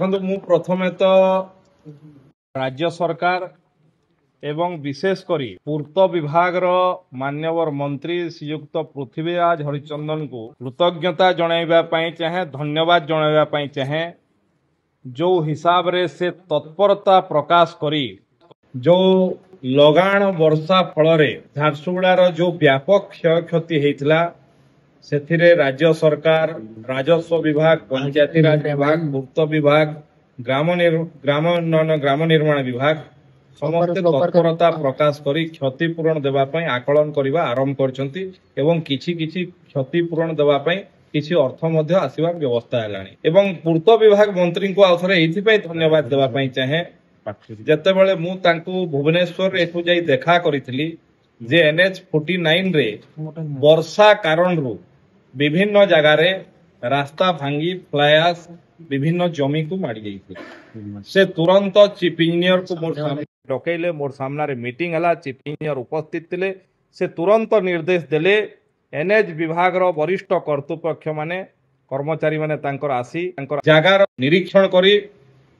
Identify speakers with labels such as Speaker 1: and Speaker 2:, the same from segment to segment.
Speaker 1: देखो मु प्रथमे तो राज्य सरकार एवं विशेषकर पूर्त विभाग मान्यवर मंत्री श्रीयुक्त पृथ्वीराज हरिचंदन को कृतज्ञता जनवाई चाहे धन्यवाद जनवाई चाहे जो हिसाब रे से तत्परता प्रकाश करी जो लगाण वर्षा फल झारसुगुड़ार जो व्यापक क्षय क्षति होता से राज्य सरकार राजस्व विभाग पंचायती राज विभाग पूर्त विभाग ग्राम निर्माण विभाग समस्त तत्परता प्रकाश करी क्षतिपूरण देवाई आकलन करने आरंभ कर क्षतिपूरण देवाई किसी अर्थ आसवा व्यवस्था है पूर्त विभाग मंत्री को आउ थे धन्यवाद देवाई चाहे जितेबाला मुझे भुवनेश्वर एठू जाई देखा करी जे NH-49 रे वर्षा कारण विभिन्न जगार रास्ता भांगी फ्लायास विभिन्न जमी को माड़ी जाइए से तुरंत चीफ इंजीनियर को मोर डकैले मोर सामने मीटिंग है चीफ इंजीनियर उपस्थित थे से तुरंत निर्देश देले NH विभाग वरिष्ठ कर्तृपक्ष माने कर्मचारी माने तांकर आसी जगार निरीक्षण करी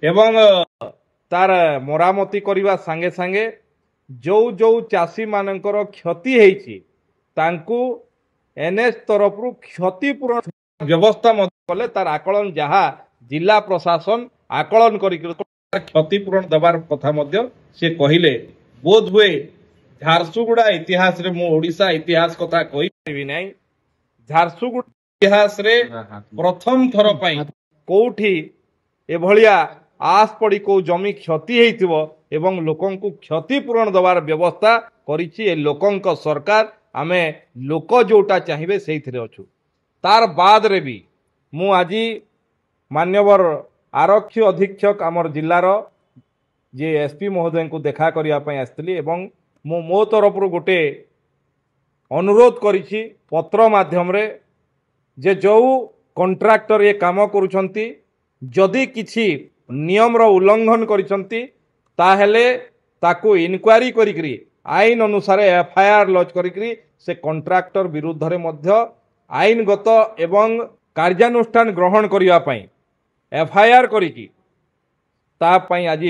Speaker 1: एवं तार मरामती करने सांगे सांगे जो जो चाषी मानकर क्षति होती तांकु NH तरफ क्षतिपूरण व्यवस्था कले तार आकलन जहाँ जिला प्रशासन आकलन कर क्षतिपूरण देवार कथा से कहले बोध हुए झारसुगुड़ा इतिहास रे मु ओडिशा इतिहास कथा कहि परिबि नै झारसुगुड़ा इतिहास रे प्रथम थर पई कोठी एभलिया आस पड़ी को जमी क्षति हेतिबो एवं लोकन को क्षतिपूरण देवार व्यवस्था करिछि ए लोकंक सरकार आमे लोक जोटा चाहिए से अच्छु तार बाद रे भी मु आज मान्यवर आरक्षी अधीक्षक आमर जिलार जे SP महोदय को देखा करने आसती एवं मो तरफ गोटे अनुरोध करिछि पत्र माध्यम रे जे जो कंट्राक्टर ये काम करुछंती जदि किछि नियम रो उल्लंघन करिछंती ताहेले ताकू इनक्वारी करिकरी आईन अनुसार FIR लॉन्च करिकरी से कंट्राक्टर विरुद्ध रे मध्य आईनगत एवं कार्यानुष्ठान ग्रहण करिया पई FIR करिकी ता पई आज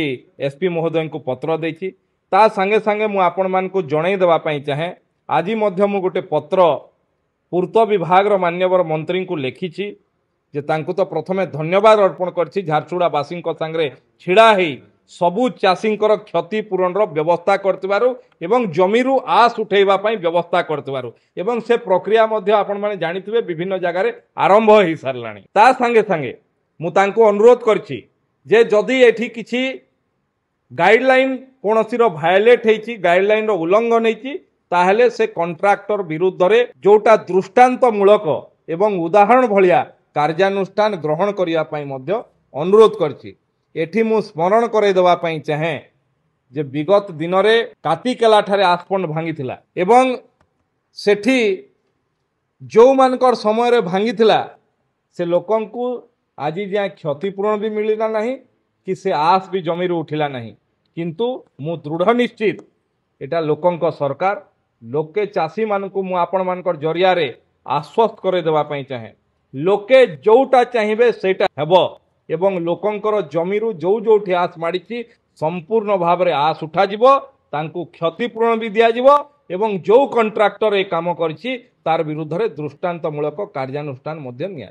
Speaker 1: SP महोदय को पत्र देछि ता संगे संगे मु आपण मान को जणाई देबा पई चाहे आज मध्य मु गोटे पत्र पूर्त विभाग रो मान्यवर मंत्री को लिखिछि जे तांको तो प्रथमे धन्यवाद अर्पण करछि झारसुगुड़ा बासी संगे छिड़ा हेई सबु चाषींकर क्षतिपूरण व्यवस्था करतिबारु एवं जमीरु आस उठेबा पई व्यवस्था करतिबारु एवं से प्रक्रिया मध्य आपण माने जानिथिबे विभिन्न जगार आरंभ हो सारलाणी ता संगे संगे मु तांको अनुरोध करछि जे जदि एठी किछि गाइडलाइन कोनोसी रो वायलेट हेछि गाइडलाइन रो उल्लंघन हेछि ताहेले से कंट्राक्टर विरुद्ध रे जोटा दृष्टांतमूलक एवं उदाहरण भलिया कार्यानुष्ठान ग्रहण करिया पई मध्य अनुरोध करछि एठी मु स्मरण करे देवा पई चाहे जे विगत दिन रे कातिकेला ठारे आसपंड भांगी थिला एवं सेठी जो मानकर समय रे भांगी थिला से लोकन को आज जा क्षतिपूरण भी मिलिला नहीं कि से आस भी जमीर उठिला नहीं किंतु मु दृढ़ निश्चित एटा लोकंक सरकार लोके चाषी मान को मु आपण मानकर जरिया रे आश्वस्त करे देवा पई चाहे लोके जोटा चाहिए सेटा हेबो एवं लोकंकर जमीरु जो जोठी आस माड़ी संपूर्ण भाव में आस उठा तांकु क्षतिपूरण भी दिया एवं जो कंट्राक्टर ए काम करिछि तार विरुद्ध रे दृष्टांतमूलक कार्यानुष्ठान मध्य निया।